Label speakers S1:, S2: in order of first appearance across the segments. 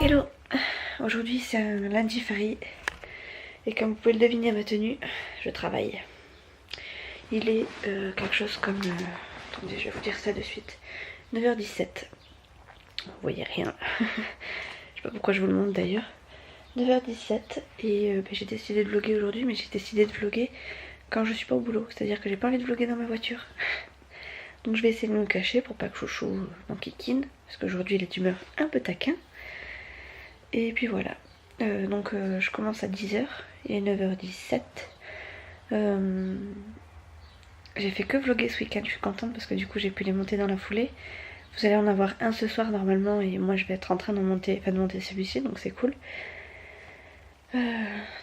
S1: Hello, aujourd'hui c'est un lundi férié et comme vous pouvez le deviner à ma tenue, je travaille. Il est quelque chose comme, attendez je vais vous dire ça de suite, 9h17. Vous voyez rien, je sais pas pourquoi je vous le montre d'ailleurs. 9h17 et j'ai décidé de vlogger aujourd'hui, mais j'ai décidé de vlogger quand je suis pas au boulot, c'est à dire que j'ai pas envie de vlogger dans ma voiture. Donc je vais essayer de me cacher pour pas que Chouchou m'enquiquine, parce qu'aujourd'hui il est d'humeur un peu taquin. Et puis voilà, je commence à 10h, il est 9h17. J'ai fait que vlogger ce week-end, je suis contente parce que du coup j'ai pu les monter dans la foulée. Vous allez en avoir un ce soir normalement et moi je vais être en train de monter celui-ci, donc c'est cool.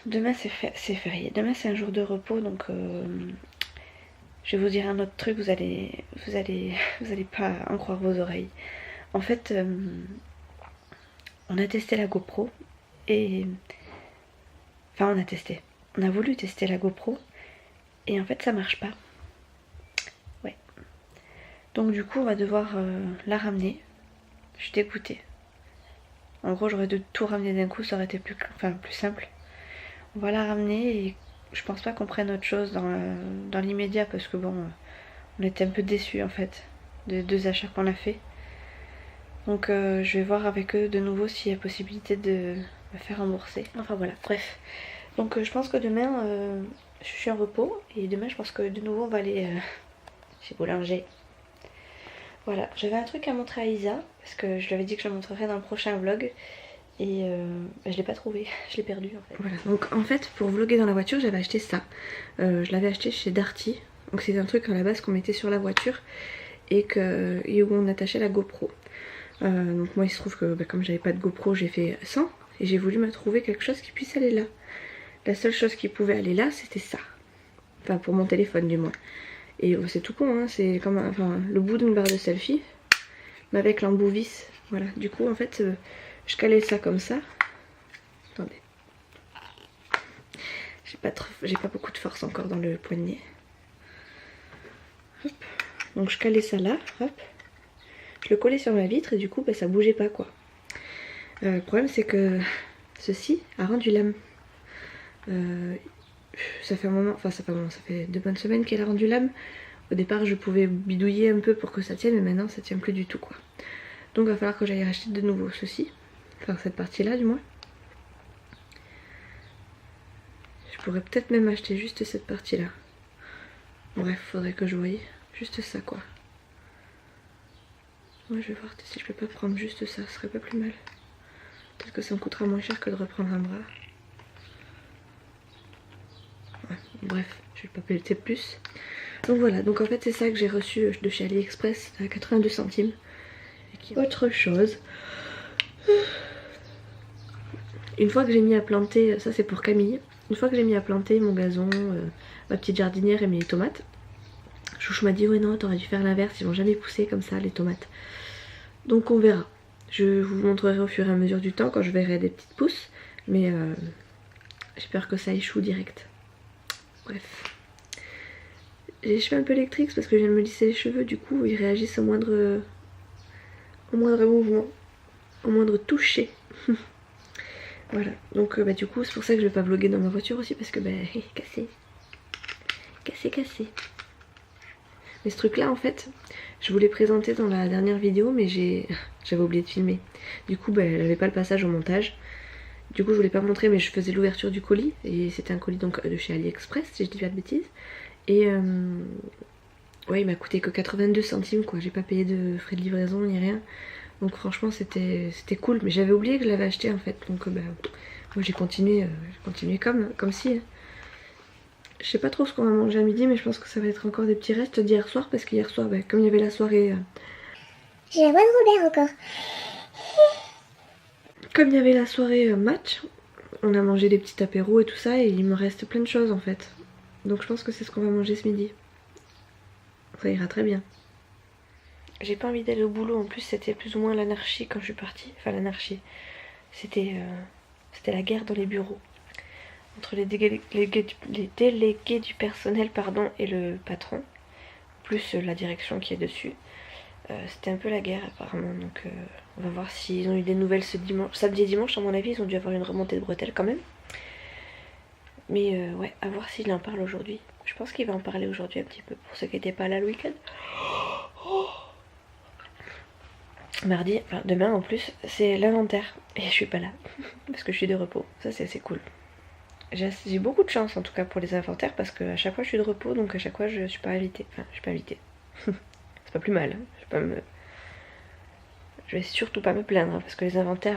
S1: Demain c'est férié, demain c'est un jour de repos, donc je vais vous dire un autre truc, vous allez pas en croire vos oreilles. En fait, on a testé la GoPro et... Enfin on a voulu tester la GoPro et en fait ça marche pas. Ouais. Donc du coup on va devoir la ramener. Je suis dégoûtée. En gros j'aurais dû tout ramener d'un coup, ça aurait été plus simple. On va la ramener et je pense pas qu'on prenne autre chose dans l'immédiat parce que bon, on était un peu déçus en fait des 2 achats qu'on a fait. Donc je vais voir avec eux de nouveau s'il y a possibilité de me faire rembourser. Enfin voilà, bref. Donc je pense que demain je suis en repos et demain je pense que de nouveau on va aller chez Boulanger. Voilà, j'avais un truc à montrer à Isa parce que je lui avais dit que je le montrerai dans le prochain vlog. Et je l'ai pas trouvé, je l'ai perdu en fait. Voilà, donc en fait pour vlogger dans la voiture j'avais acheté ça. Je l'avais acheté chez Darty. Donc c'est un truc à la base qu'on mettait sur la voiture et où on attachait la GoPro. Donc moi il se trouve que comme j'avais pas de GoPro j'ai fait sans. Et j'ai voulu me trouver quelque chose qui puisse aller là. La seule chose qui pouvait aller là c'était ça. Enfin pour mon téléphone du moins. Et c'est tout con hein, c'est comme le bout d'une barre de selfie. Mais avec l'embout vis. Voilà, du coup en fait... je calais ça comme ça. Attendez. J'ai pas beaucoup de force encore dans le poignet. Hop. Donc je calais ça là. Hop. Je le collais sur ma vitre et du coup ça bougeait pas quoi. Le problème c'est que ceci a rendu l'âme. Ça fait un moment, ça fait 2 bonnes semaines qu'elle a rendu l'âme. Au départ je pouvais bidouiller un peu pour que ça tienne mais maintenant ça tient plus du tout quoi. Donc il va falloir que j'aille racheter de nouveau ceci. Enfin cette partie là du moins. Je pourrais peut-être même acheter juste cette partie là. Bref, faudrait que je voie juste ça quoi. Ouais, je vais voir si je peux pas prendre juste ça, ce serait pas plus mal. Peut-être que ça me coûtera moins cher que de reprendre un bras. Ouais, bref, je vais pas pelleter plus. Donc voilà, donc en fait c'est ça que j'ai reçu de chez AliExpress à 82 centimes. Autre chose. Une fois que j'ai mis à planter, ça c'est pour Camille. Une fois que j'ai mis à planter mon gazon, ma petite jardinière et mes tomates, Chouchou m'a dit ouais non t'aurais dû faire l'inverse, ils vont jamais pousser comme ça les tomates. Donc on verra. Je vous montrerai au fur et à mesure du temps quand je verrai des petites pousses. Mais j'espère que ça échoue direct. Bref. J'ai les cheveux un peu électriques parce que je viens de me lisser les cheveux, du coup ils réagissent au moindre mouvement, au moindre toucher. Voilà, donc du coup c'est pour ça que je vais pas vlogger dans ma voiture aussi parce que cassé. Mais ce truc là en fait, je vous l'ai présenté dans la dernière vidéo mais j'avais oublié de filmer. Du coup elle avait pas le passage au montage. Du coup je vous l'ai pas montré mais je faisais l'ouverture du colis et c'était un colis donc de chez AliExpress si je dis pas de bêtises. Et ouais il m'a coûté que 82 centimes quoi, j'ai pas payé de frais de livraison ni rien. Donc franchement c'était cool mais j'avais oublié que je l'avais acheté en fait. Donc moi j'ai continué comme si... Je sais pas trop ce qu'on va manger à midi mais je pense que ça va être encore des petits restes d'hier soir parce qu'hier soir comme il y avait la soirée...
S2: J'ai la voix de Robert encore.
S1: Comme il y avait la soirée match, on a mangé des petits apéros et tout ça et il me reste plein de choses en fait. Donc je pense que c'est ce qu'on va manger ce midi. Ça ira très bien. J'ai pas envie d'aller au boulot, en plus c'était plus ou moins l'anarchie quand je suis partie. Enfin l'anarchie. C'était la guerre dans les bureaux. entre les délégués du personnel pardon, et le patron, plus la direction qui est dessus. C'était un peu la guerre apparemment, donc on va voir s'ils ont eu des nouvelles ce dimanche. Samedi et dimanche, à mon avis, ils ont dû avoir une remontée de bretelles quand même. Mais ouais, à voir s'il en parle aujourd'hui. Je pense qu'il va en parler aujourd'hui un petit peu, pour ceux qui n'étaient pas là le week-end. Mardi, enfin demain en plus, c'est l'inventaire. Et je suis pas là, parce que je suis de repos. Ça c'est assez cool. J'ai beaucoup de chance en tout cas pour les inventaires, parce qu'à chaque fois je suis de repos, donc à chaque fois je suis pas invitée. Enfin, je suis pas invitée. C'est pas plus mal. Je vais surtout pas me plaindre, parce que les inventaires,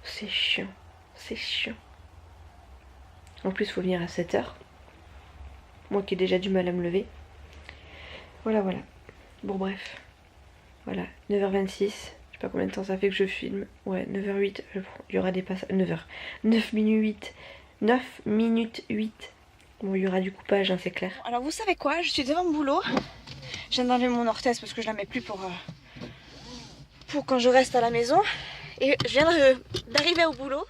S1: c'est chiant. C'est chiant. En plus, il faut venir à 7 h. Moi qui ai déjà du mal à me lever. Voilà. Bon, bref. Voilà, 9h26. Je sais pas combien de temps ça fait que je filme. Ouais, 9h08. Il y aura des passages. 9h. 9 minutes 8. 9 minutes 8. Bon, il y aura du coupage, hein, c'est clair.
S3: Alors, vous savez quoi? Je suis devant mon boulot. Je viens d'enlever mon orthèse parce que je la mets plus pour quand je reste à la maison. Et je viens d'arriver au boulot.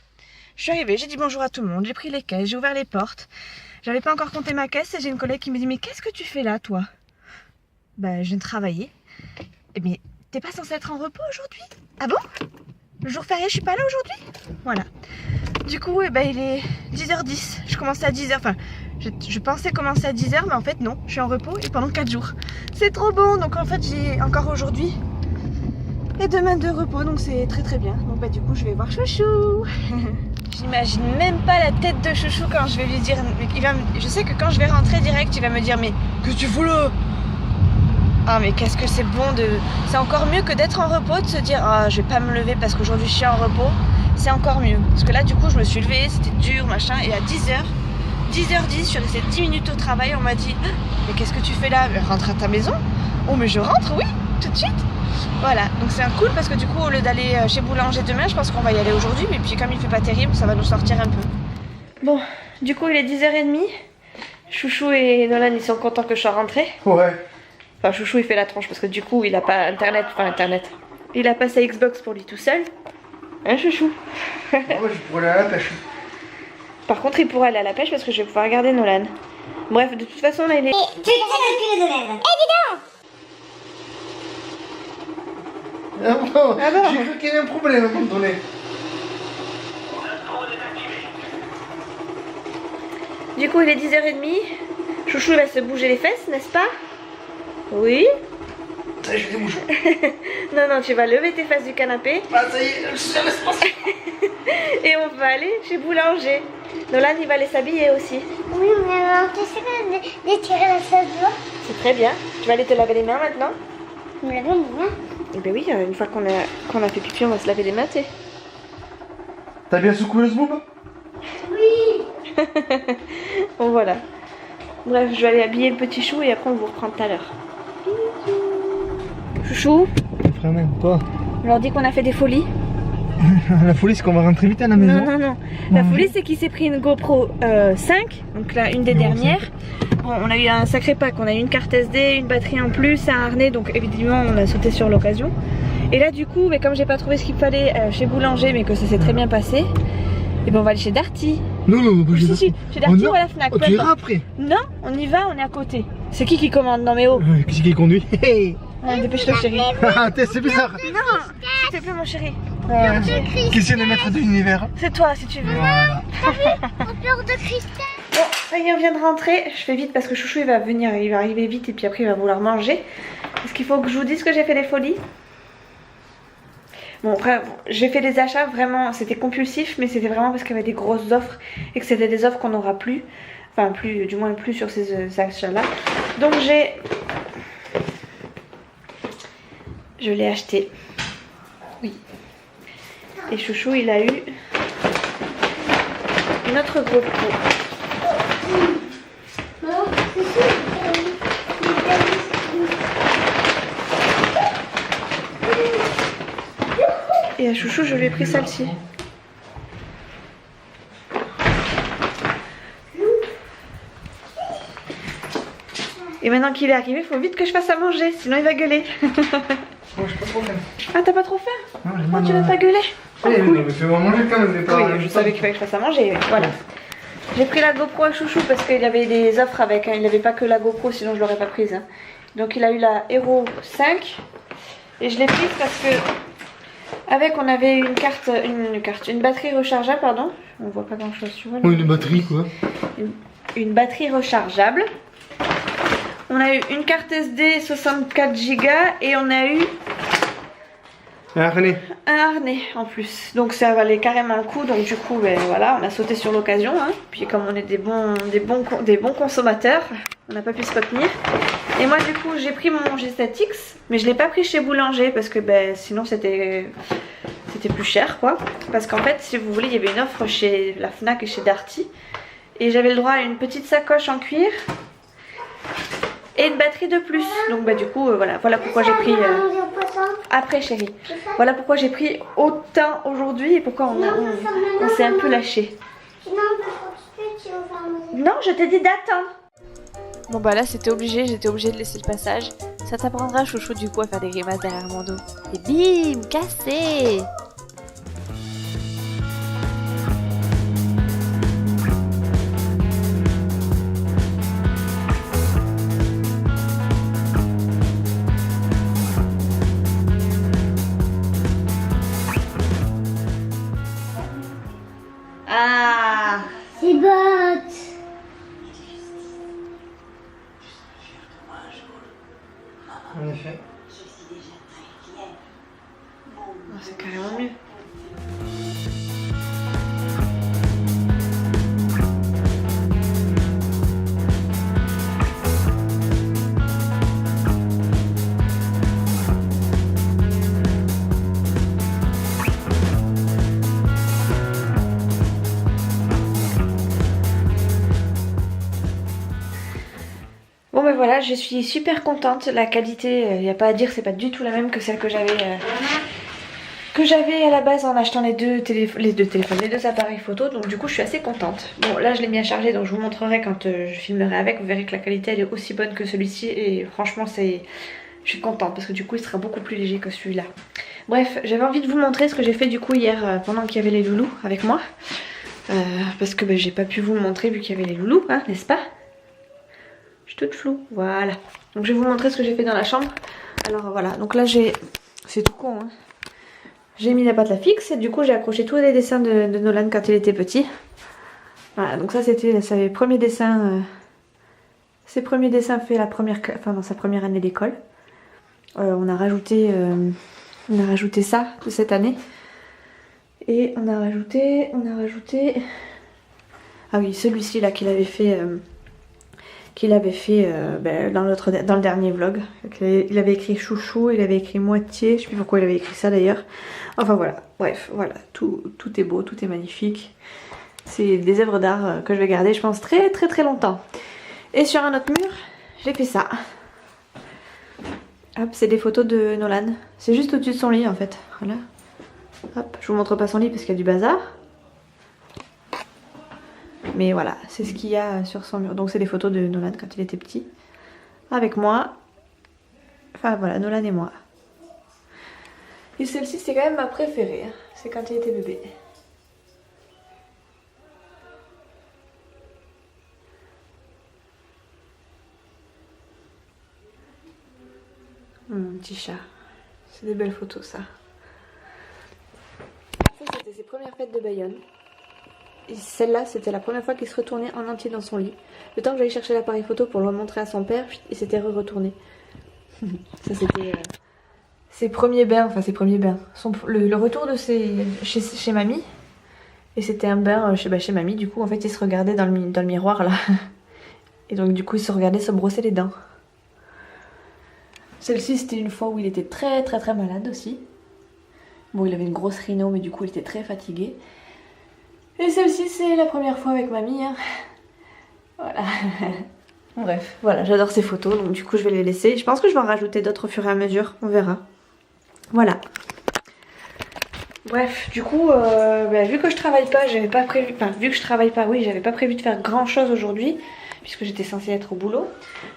S3: Je suis arrivée, j'ai dit bonjour à tout le monde, j'ai pris les caisses, j'ai ouvert les portes. J'avais pas encore compté ma caisse et j'ai une collègue qui me dit mais qu'est-ce que tu fais là toi? Bah je viens de travailler. Et mais t'es pas censée être en repos aujourd'hui? Ah bon? Le jour férié je suis pas là aujourd'hui? Voilà. Du coup il est 10h10. Je commençais à 10h, enfin je pensais commencer à 10h mais en fait non, je suis en repos et pendant 4 jours. C'est trop bon, donc en fait j'ai encore aujourd'hui et demain de repos, donc c'est très très bien. Donc du coup je vais voir Chouchou. J'imagine même pas la tête de Chouchou quand je vais lui dire. Je sais que quand je vais rentrer direct, il va me dire mais qu'est-ce que tu fous là? Ah mais qu'est-ce que c'est bon de. C'est encore mieux que d'être en repos, de se dire ah je vais pas me lever parce qu'aujourd'hui je suis en repos. C'est encore mieux. Parce que là du coup je me suis levée, c'était dur machin, et à 10h10, je suis restée 10 minutes au travail, on m'a dit mais qu'est-ce que tu fais là? Rentre à ta maison. Oh mais je rentre, oui, tout de suite. Voilà, donc c'est un cool parce que du coup au lieu d'aller chez Boulanger demain, je pense qu'on va y aller aujourd'hui, mais puis comme il fait pas terrible, ça va nous sortir un peu.
S1: Bon, du coup il est 10h30. Chouchou et Nolan ils sont contents que je sois rentrée.
S4: Ouais.
S1: Enfin Chouchou il fait la tronche parce que du coup il a pas internet, il a pas sa Xbox pour lui tout seul. Hein Chouchou?
S4: Moi je pourrais aller à la pêche.
S1: Par contre il pourra aller à la pêche parce que je vais pouvoir regarder Nolan. Bref, de toute façon là il est...
S2: Tu sais calculer de l'aide. Évidemment.
S4: Ah bon,
S1: Ah bon?
S4: j'ai cru qu'il y avait un problème à un moment donné.
S1: Du coup il est 10h30. Chouchou il va se bouger les fesses, n'est-ce pas? Oui.
S4: Ça y est, je les bouge.
S1: Non, tu vas lever tes fesses du canapé.
S4: Ah ça y est, je suis à l'espace.
S1: Et on va aller chez Boulanger. Nolan il va aller s'habiller aussi.
S2: Oui, mais alors, tu sais quand d'étirer la salle de bain?
S1: C'est très bien. Tu vas aller te laver les mains maintenant?
S2: Me laver les mains?
S1: Eh ben oui, une fois qu'on a fait pipi, on va se laver les mains, tu sais.
S4: T'as bien secoué le zboob?
S2: Oui.
S1: Bon voilà. Bref, je vais aller habiller le petit chou et après on vous reprend tout à l'heure. Chouchou,
S4: Vraiment pas.
S1: on leur dit qu'on a fait des folies.
S4: La folie c'est qu'on va rentrer vite à la maison.
S1: Non. La folie c'est qu'il s'est pris une GoPro 5, donc là une des dernières. Bon, on a eu un sacré pack, on a eu une carte SD, une batterie en plus, un harnais, donc évidemment on a sauté sur l'occasion. Et là du coup, mais comme j'ai pas trouvé ce qu'il fallait chez Boulanger, mais que ça s'est très bien passé, et ben on va aller chez Darty.
S4: Non, pas
S1: Si, chez Darty ou à la Fnac.
S4: Oh, tu iras après.
S1: Non, on y va, on est à côté. C'est qui commande? Non mais oh.
S4: Qui c'est qui conduit?
S1: Dépêche-toi chérie.
S4: Ah, c'est bizarre.
S1: Non, s'il te plaît mon chéri.
S4: Qui c'est le maître de l'univers?
S1: C'est toi si tu veux.
S4: Voilà.
S2: Au peur de cristal.
S1: Bon, ça y est, on vient de rentrer. Je fais vite parce que Chouchou il va venir, il va arriver vite et puis après il va vouloir manger. Est-ce qu'il faut que je vous dise que j'ai fait des folies? Bon, après, j'ai fait des achats vraiment, c'était compulsif, mais c'était vraiment parce qu'il y avait des grosses offres et que c'était des offres qu'on n'aura plus. Enfin, plus, du moins plus sur ces achats-là. Donc je l'ai acheté. Oui. Et Chouchou, il a eu notre GoPro. Et à Chouchou, je lui ai pris celle-ci. Et maintenant qu'il est arrivé, il faut vite que je fasse à manger, sinon il va gueuler.
S4: Moi j'ai pas trop faim.
S1: Ah, t'as pas trop faim?
S4: Non, j'ai
S1: Oh, tu veux pas gueuler?
S4: Eh, mais fais-moi manger quand même.
S1: Oui, je savais qu'il fallait que je fasse à manger, voilà. J'ai pris la GoPro à Chouchou parce qu'il avait des offres avec, hein. Il n'avait pas que la GoPro, sinon je l'aurais pas prise. Hein. Donc il a eu la Hero 5 et je l'ai prise parce que avec on avait une batterie rechargeable, pardon. On voit pas grand chose, tu vois.
S4: Une batterie quoi.
S1: Une batterie rechargeable. On a eu une carte SD 64 Go et on a eu
S4: Un harnais.
S1: un harnais en plus. Donc ça valait carrément le coup. Donc du coup, ben, voilà, on a sauté sur l'occasion. Hein. Puis comme on est des bons consommateurs, on n'a pas pu se retenir. Et moi du coup, j'ai pris mon G7X, mais je l'ai pas pris chez Boulanger parce que ben, sinon c'était plus cher quoi. Parce qu'en fait, si vous voulez, il y avait une offre chez la Fnac et chez Darty. Et j'avais le droit à une petite sacoche en cuir et une batterie de plus. Donc bah du coup voilà pourquoi j'ai pris après chérie. Voilà pourquoi j'ai pris autant aujourd'hui et pourquoi on s'est un peu lâché. Non, je t'ai dit d'attendre.
S3: Bon bah là j'étais obligée de laisser le passage. Ça t'apprendra Chouchou du coup à faire des grimaces derrière mon dos. Et bim, cassé.
S1: Ah,
S2: C'est bête.
S4: En effet.
S1: c'est carrément mieux. Bon ben voilà, je suis super contente. La qualité, il n'y a pas à dire, c'est pas du tout la même que celle que j'avais à la base en achetant les deux appareils photo. Donc du coup je suis assez contente. Bon là je l'ai mis à charger, donc je vous montrerai quand je filmerai avec. Vous verrez que la qualité elle est aussi bonne que celui-ci. Et franchement je suis contente parce que du coup il sera beaucoup plus léger que celui-là. Bref, j'avais envie de vous montrer ce que j'ai fait du coup hier pendant qu'il y avait les loulous avec moi. Parce que j'ai pas pu vous le montrer vu qu'il y avait les loulous, hein, n'est-ce pas? Je suis toute floue, voilà. Donc je vais vous montrer ce que j'ai fait dans la chambre. Alors voilà, donc là c'est tout con, hein. J'ai mis la pâte à fixe et du coup j'ai accroché tous les dessins de Nolan quand il était petit. Voilà, donc ça c'était ses premiers dessins. Ses premiers dessins faits dans sa première année d'école. On a rajouté ça de cette année. Et on a rajouté. Ah oui, celui-ci là qu'il avait fait. Dans le dernier vlog. Il avait écrit chouchou, il avait écrit moitié, je sais plus pourquoi il avait écrit ça d'ailleurs. Enfin voilà, bref, voilà, tout est beau, tout est magnifique. C'est des œuvres d'art que je vais garder je pense très très très longtemps. Et sur un autre mur, j'ai fait ça. Hop, c'est des photos de Nolan. C'est juste au-dessus de son lit en fait, voilà. Hop, je vous montre pas son lit parce qu'il y a du bazar. Mais voilà, c'est ce qu'il y a sur son mur. Donc c'est des photos de Nolan quand il était petit. Avec moi. Enfin voilà, Nolan et moi. Et celle-ci c'est quand même ma préférée. Hein. C'est quand il était bébé. Petit chat. C'est des belles photos ça. Ça c'était ses premières fêtes de Bayonne. Et celle-là, c'était la première fois qu'il se retournait en entier dans son lit. Le temps que j'allais chercher l'appareil photo pour le montrer à son père, il s'était retourné. Ça, c'était ses premiers bains, enfin ses premiers bains. Le retour de chez mamie. Et c'était un bain chez mamie. Du coup, en fait, il se regardait dans le miroir là. Et donc, du coup, il se regardait se brosser les dents. Celle-ci, c'était une fois où il était très très très malade aussi. Bon, il avait une grosse rhino, mais du coup, il était très fatigué. Et celle-ci c'est la première fois avec mamie hein. Voilà. Bref, voilà, j'adore ces photos donc du coup je vais les laisser. Je pense que je vais en rajouter d'autres au fur et à mesure, on verra. Voilà. Bref, du coup vu que je travaille pas, j'avais pas prévu, enfin vu que je travaille pas, oui j'avais pas prévu de faire grand chose aujourd'hui puisque j'étais censée être au boulot.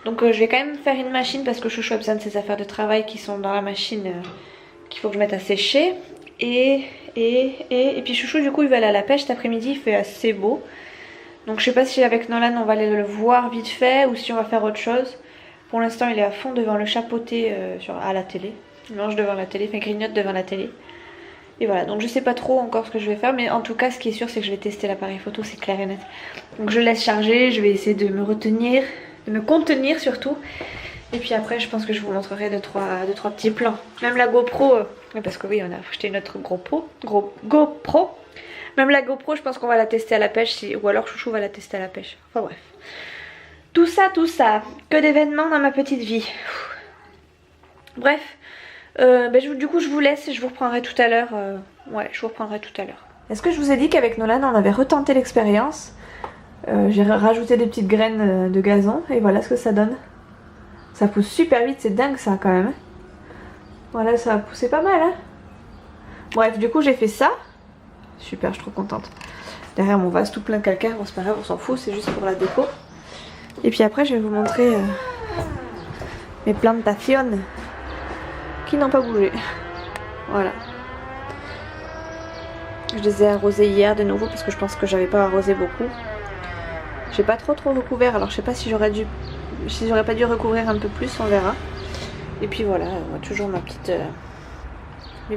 S1: Donc je vais quand même faire une machine parce que Chouchou a besoin de ses affaires de travail qui sont dans la machine qu'il faut que je mette à sécher. Et puis Chouchou du coup il va aller à la pêche cet après-midi, il fait assez beau. Donc je sais pas si avec Nolan on va aller le voir vite fait ou si on va faire autre chose. Pour l'instant il est à fond devant le chapeauté à la télé. Il mange devant la télé, enfin grignote devant la télé. Et voilà, donc je sais pas trop encore ce que je vais faire, mais en tout cas ce qui est sûr c'est que je vais tester l'appareil photo, c'est clair et net. Donc je laisse charger, je vais essayer de me retenir, de me contenir surtout. Et puis après je pense que je vous montrerai deux trois petits plans. Même la GoPro, parce que oui on a acheté notre GoPro. Même la GoPro je pense qu'on va la tester à la pêche, ou alors Chouchou va la tester à la pêche. Enfin bref. Tout ça, que d'événements dans ma petite vie. Bref. Du coup je vous laisse et je vous reprendrai tout à l'heure. Ouais, je vous reprendrai tout à l'heure. Est-ce que je vous ai dit qu'avec Nolan on avait retenté l'expérience? J'ai rajouté des petites graines de gazon et voilà ce que ça donne. Ça pousse super vite, c'est dingue ça quand même. Voilà, ça a poussé pas mal hein. Bref, du coup j'ai fait ça. Super, je suis trop contente. Derrière mon vase tout plein de calcaire, bon c'est pas grave, on s'en fout, c'est juste pour la déco. Et puis après je vais vous montrer mes plantations qui n'ont pas bougé. Voilà. Je les ai arrosés hier de nouveau parce que je pense que j'avais pas arrosé beaucoup. J'ai pas trop recouvert, alors je sais pas si j'aurais pas dû recouvrir un peu plus, on verra. Et puis voilà, toujours mes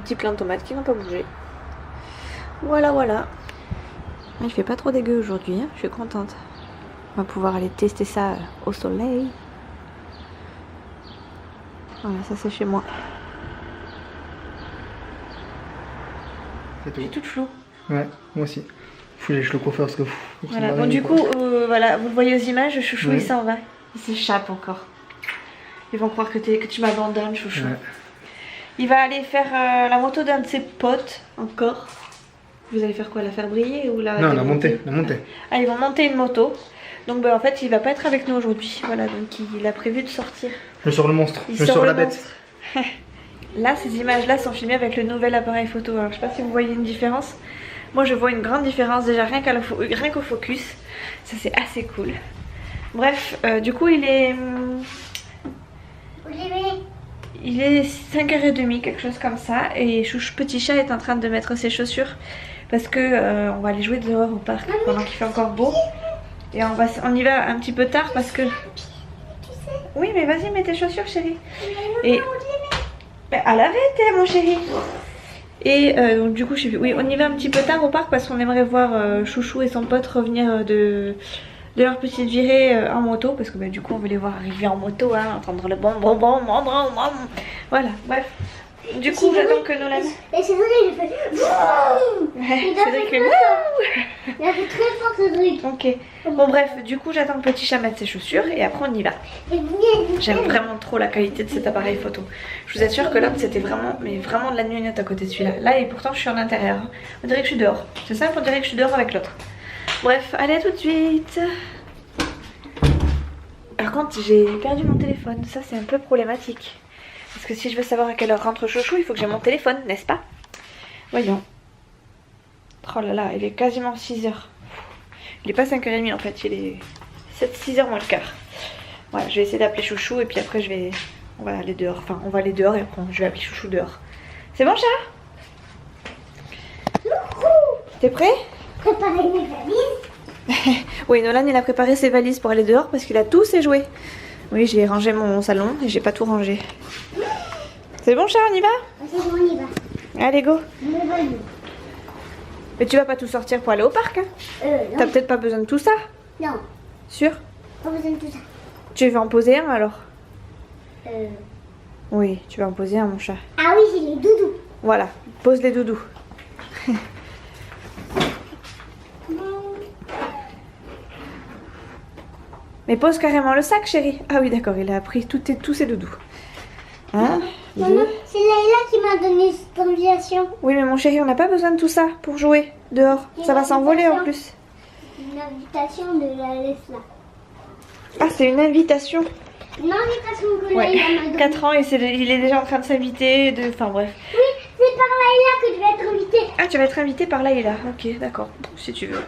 S1: petits plants de tomates qui n'ont pas bougé. Voilà. Il fait pas trop dégueu aujourd'hui, hein, je suis contente. On va pouvoir aller tester ça au soleil. Voilà, ça c'est chez moi.
S4: C'est tout.
S1: Je suis toute floue.
S4: Ouais, moi aussi. Faut que je le coiffeur parce que...
S1: Voilà, bon du coup, voilà, vous le voyez aux images, Chouchou il s'en va. Il s'échappe encore. Ils vont croire que tu m'abandonnes, Chouchou. Ouais. Il va aller faire la moto d'un de ses potes, encore. Vous allez faire quoi, la faire briller ou la...
S4: Non, la monter.
S1: Ah, ils vont monter une moto. Donc en fait, il va pas être avec nous aujourd'hui. Voilà, donc il a prévu de sortir.
S4: Je sors le monstre, je sors la bête.
S1: Là, ces images-là sont filmées avec le nouvel appareil photo. Alors, je sais pas si vous voyez une différence. Moi, je vois une grande différence déjà rien qu'au focus. Ça, c'est assez cool. Bref, du coup, il est 5h30, quelque chose comme ça. Et Chouchou Petit Chat est en train de mettre ses chaussures. Parce que on va aller jouer dehors au parc pendant qu'il fait encore beau. Et on y va un petit peu tard parce que... Oui, mais vas-y, mets tes chaussures, chérie. Et... à laver, mon chéri. Et donc du coup, oui, on y va un petit peu tard au parc parce qu'on aimerait voir Chouchou et son pote revenir de leur petite virée en moto. Parce que du coup, on veut les voir arriver en moto, hein, entendre le bon. Voilà, bref. Du coup, j'attends que Nolan...
S2: Et c'est vrai, il fait... Il a fait très fort ce truc.
S1: Ok. Bon bref, du coup j'attends que Petit Chat mette ses chaussures et après on y va. J'aime vraiment trop la qualité de cet appareil photo. Je vous assure que l'autre c'était vraiment, mais vraiment de la gnognotte à côté de celui-là. Là et pourtant je suis en intérieur. Hein. On dirait que je suis dehors. C'est simple, on dirait que je suis dehors avec l'autre. Bref, allez à tout de suite. Par contre j'ai perdu mon téléphone. Ça c'est un peu problématique. Parce que si je veux savoir à quelle heure rentre Chouchou, il faut que j'ai mon téléphone, n'est-ce pas? Voyons. Oh là là, il est quasiment 6h. Il est pas 5h30 en fait, il est 6h moins le quart. Voilà, je vais essayer d'appeler Chouchou et puis après on va aller dehors. Enfin, on va aller dehors et après je vais appeler Chouchou dehors. C'est bon, chat? T'es prêt?
S2: Préparer mes valises.
S1: Oui, Nolan il a préparé ses valises pour aller dehors parce qu'il a tous ses jouets. Oui, j'ai rangé mon salon et j'ai pas tout rangé. C'est bon, chat, on y va?
S2: C'est bon, on y va.
S1: Allez, go.
S2: Mes valises.
S1: Mais tu vas pas tout sortir pour aller au parc, hein?
S2: Non.
S1: T'as peut-être pas besoin de tout ça?
S2: Non,
S1: Sûr?
S2: pas besoin de tout ça.
S1: Tu veux en poser un alors?
S2: Euh...
S1: Oui, tu vas en poser un, mon chat.
S2: Ah oui, j'ai les doudous.
S1: Voilà, pose les doudous. Mais pose carrément le sac, chérie. Ah oui, d'accord, il a pris tous ses doudous. Un,
S2: Maman,
S1: deux.
S2: c'est Layla qui m'a donné cette invitation.
S1: Oui, mais mon chéri, on n'a pas besoin de tout ça pour jouer dehors. Ça va s'envoler en plus.
S2: Une invitation de la Lesla.
S1: Ah, c'est une invitation.
S2: Une invitation que
S1: Ouais,
S2: Layla m'a donnée.
S1: 4 ans et il est déjà en train de s'inviter. Enfin bref.
S2: Oui, c'est par Layla que je vais être invitée.
S1: Ah, tu vas être invité par Layla. Ok, d'accord, si tu veux.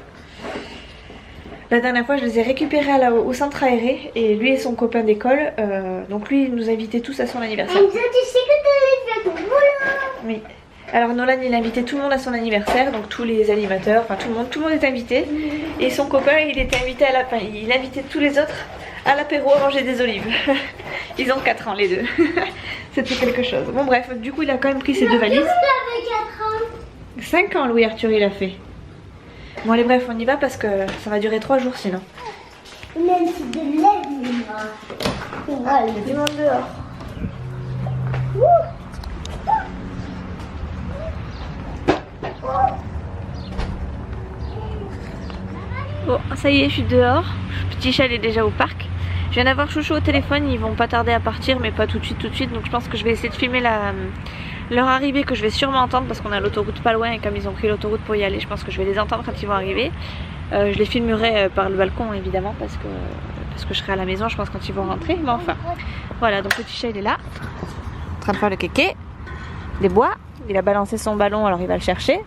S1: La dernière fois, je les ai récupérés au centre aéré et lui et son copain d'école. Donc lui, il nous invitait tous à son anniversaire.
S2: Comme ça, tu sais que tu allais faire ton boulot.
S1: Oui. Alors Nolan il a invité tout le monde à son anniversaire, donc tous les animateurs, enfin tout le monde est invité. Et son copain il était invité à il invitait tous les autres à l'apéro à manger des olives. Ils ont 4 ans les deux. C'était quelque chose. Bon bref, du coup il a quand même pris ses 2 valises. 5 ans Louis Arthur il a fait. Bon allez bref on y va parce que ça va durer 3 jours sinon.
S2: Même si de l'aide,
S1: Ah il y a du monde dehors. Bon ça y est je suis dehors. Petit chat il est déjà au parc. Je viens d'avoir Chouchou au téléphone, ils vont pas tarder à partir mais pas tout de suite donc je pense que je vais essayer de filmer leur arrivée que je vais sûrement entendre parce qu'on a l'autoroute pas loin et comme ils ont pris l'autoroute pour y aller je pense que je vais les entendre quand ils vont arriver. Je les filmerai par le balcon évidemment parce que je serai à la maison je pense quand ils vont rentrer mais enfin voilà donc petit chat il est là en train de faire le kéké des bois, il a balancé son ballon alors il va le chercher.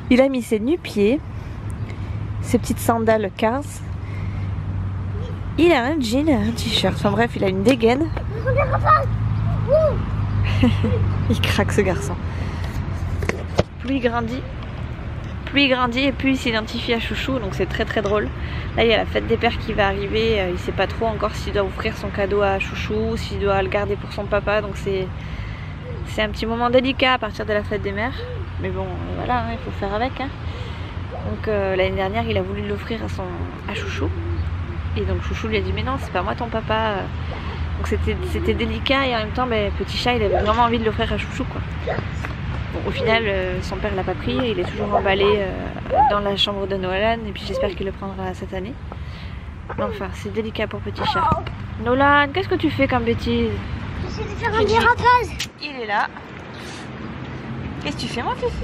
S1: Il a mis ses nu-pieds, ses petites sandales Cars. Il a un jean et un t-shirt. Enfin bref, il a une dégaine. Il craque ce garçon. Plus il grandit et plus il s'identifie à Chouchou. Donc c'est très très drôle. Là il y a la fête des pères qui va arriver. Il sait pas trop encore s'il doit offrir son cadeau à Chouchou, s'il doit le garder pour son papa. Donc c'est un petit moment délicat à partir de la fête des mères. Mais bon, voilà, hein, il faut faire avec. Hein. Donc l'année dernière, il a voulu l'offrir à Chouchou. Et donc Chouchou lui a dit mais non, c'est pas moi ton papa. Donc c'était délicat et en même temps, petit chat, il avait vraiment envie de l'offrir à Chouchou quoi. Bon, au final, son père l'a pas pris. Il est toujours emballé dans la chambre de Nolan. Et puis j'espère qu'il le prendra cette année. Mais enfin, c'est délicat pour petit chat. Nolan, qu'est-ce que tu fais comme bêtise?
S2: J'essaie de faire un dérapage.
S1: Il est là. Qu'est-ce que tu fais mon fifi?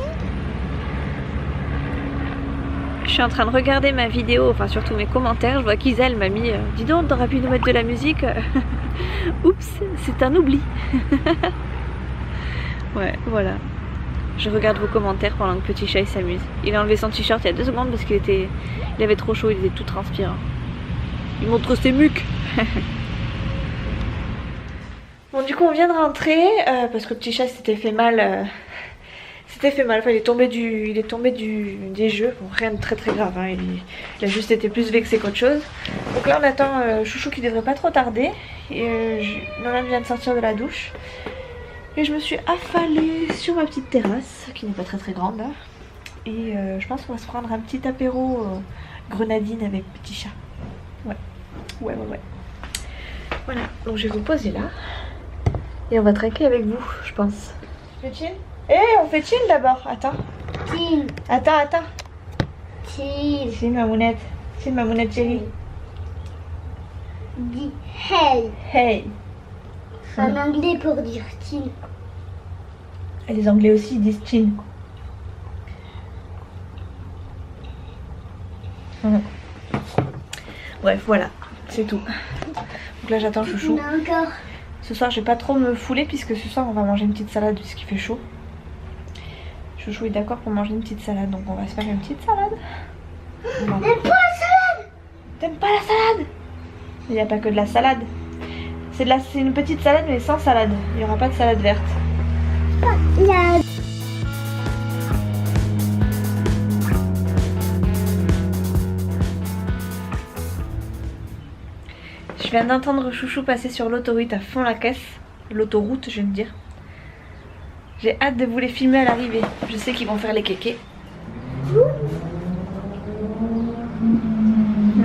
S1: Je suis en train de regarder ma vidéo, enfin surtout mes commentaires. Je vois qu'Isel m'a mis dis donc, t'aurais pu nous mettre de la musique. Oups, c'est un oubli. Ouais, voilà. Je regarde vos commentaires pendant que petit chat il s'amuse. Il a enlevé son t-shirt il y a 2 secondes parce qu'il avait trop chaud, il était tout transpirant. Il montre ses mucs. Bon du coup on vient de rentrer parce que petit chat s'était fait mal. Enfin, il est tombé des jeux, bon, rien de très grave, hein. Il a juste été plus vexé qu'autre chose. Donc là on attend Chouchou qui devrait pas trop tarder. Et Nolan vient de sortir de la douche. Et je me suis affalée sur ma petite terrasse, qui n'est pas très grande. Hein. Et je pense qu'on va se prendre un petit apéro grenadine avec petit chat. Ouais. Voilà, donc je vais vous poser là. Et on va trinquer avec vous, je pense. Tu fais chill? On fait chill d'abord. Attends.
S2: Chill.
S1: Attends.
S2: Chill.
S1: Chill ma mounette chérie.
S2: Dis hey.
S1: Hey.
S2: En anglais pour dire chill.
S1: Et les Anglais aussi ils disent chill. Bref, voilà. C'est tout. Donc là j'attends Chouchou.
S2: Encore.
S1: Ce soir je vais pas trop me fouler puisque ce soir on va manger une petite salade puisqu'il fait chaud. Chouchou est d'accord pour manger une petite salade donc on va se faire une petite salade.
S2: T'aimes pas la salade?
S1: T'aimes pas la salade? Il n'y a pas que de la salade. C'est une petite salade mais sans salade. Il n'y aura pas de salade verte. Je viens d'entendre Chouchou passer sur l'autoroute à fond la caisse. L'autoroute, je veux dire. J'ai hâte de vous les filmer à l'arrivée. Je sais qu'ils vont faire les kékés.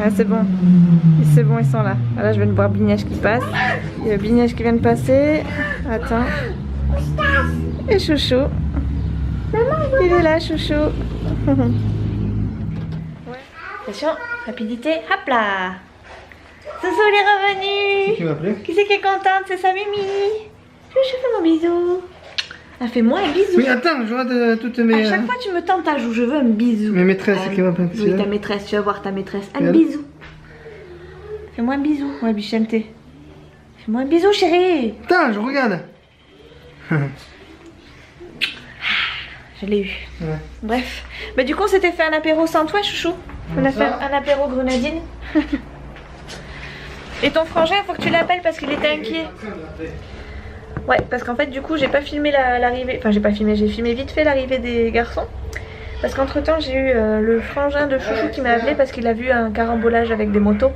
S1: Ah, c'est bon. C'est bon, ils sont là. Ah, là, je viens de voir Bignèche qui passe. Il y a Bignèche qui vient de passer. Attends. Et Chouchou. Il est là, Chouchou. Attention, rapidité. Hop là. Soso, il est revenu.
S4: Qui m'a appelé?
S1: Qui c'est qui est contente? C'est sa Mimi. Chouchou, fais mon bisou. Ah, fais-moi un bisou.
S4: Oui, attends, je regarde toutes mes...
S1: À chaque fois, tu me tentes à jouer. Je veux un bisou.
S4: Mes maîtresses, c'est qui m'a appelé?
S1: Oui, ta maîtresse. Tu vas voir ta maîtresse. Un bisou. Fais-moi un bisou. Ouais, Bichente. Fais-moi un bisou, chérie.
S4: Attends, je regarde.
S1: Je l'ai eu.
S4: Ouais.
S1: Bref. Mais du coup, on s'était fait un apéro sans toi, Chouchou. On a fait un apéro grenadine. Et ton frangin, il faut que tu l'appelles parce qu'il était inquiet. Ouais, parce qu'en fait du coup j'ai pas filmé l'arrivée, enfin j'ai pas filmé, j'ai filmé vite fait l'arrivée des garçons. Parce qu'entre temps j'ai eu le frangin de Chouchou qui m'a appelé parce qu'il a vu un carambolage avec des motos.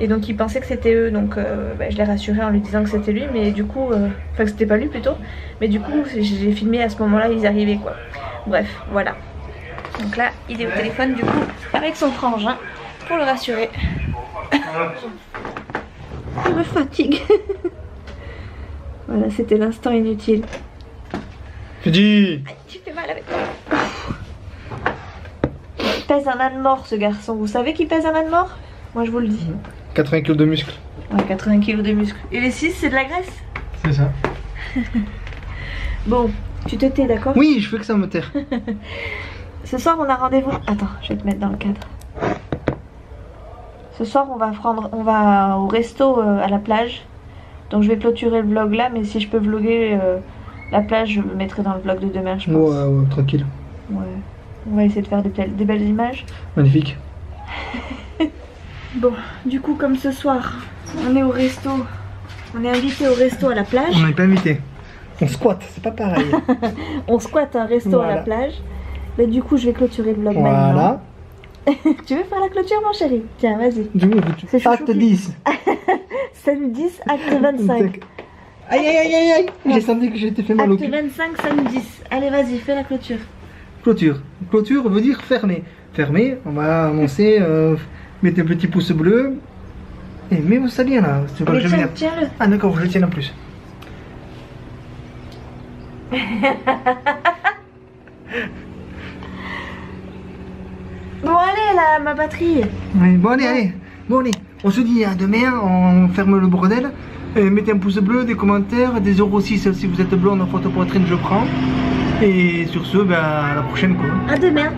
S1: Et donc il pensait que c'était eux, donc je l'ai rassuré en lui disant que c'était lui, mais du coup, enfin que c'était pas lui plutôt, mais du coup j'ai filmé à ce moment-là, ils arrivaient quoi. Bref, voilà. Donc là, il est au téléphone du coup avec son frangin pour le rassurer. Il me fatigue. Voilà, c'était l'instant inutile.
S4: Je dis.
S1: Tu fais mal avec moi. Il pèse un âne mort ce garçon, vous savez qu'il pèse un âne mort? Moi je vous le dis.
S4: 80 kg de muscles.
S1: Ouais, 80 kg de muscles. Et les 6 c'est de la graisse?
S4: C'est ça.
S1: Bon, tu te tais, d'accord?
S4: Oui, je fais que ça me taire.
S1: Ce soir on a rendez-vous. Attends, je vais te mettre dans le cadre. Ce soir on va au resto à la plage. Donc je vais clôturer le vlog là, mais si je peux vlogger la plage, je le mettrai dans le vlog de demain, je pense.
S4: Ouais, tranquille.
S1: Ouais. On va essayer de faire des belles images.
S4: Magnifique.
S1: Bon, du coup comme ce soir, on est au resto. On est invité au resto à la plage.
S4: On n'est pas invité. On squatte, c'est pas pareil.
S1: On squatte un resto à la plage. Mais du coup, je vais clôturer le vlog maintenant.
S4: Voilà.
S1: Tu veux faire la clôture, mon chéri? Tiens, vas-y. C'est
S4: Acte
S1: Chouchou
S4: 10.
S1: Scène 10, acte 25.
S4: Aïe. J'ai senti que j'étais fait mal au
S1: Acte
S4: cul.
S1: 25, scène 10. Allez, vas-y, fais la clôture.
S4: Clôture. Clôture veut dire fermer. Fermer, on va annoncer, mettez un petit pouce bleu. Et mets ça bien là. C'est pas que je
S1: Allez,
S4: vais
S1: tiens, tiens-le.
S4: Ah d'accord, je le tiens en plus.
S1: Bon, allez, là, ma batterie.
S4: Ouais, bon allez. On se dit à demain, on ferme le bordel. Mettez un pouce bleu, des commentaires, des 06 si vous êtes blonde en photo poitrine, je prends. Et sur ce, à la prochaine quoi.
S1: À demain.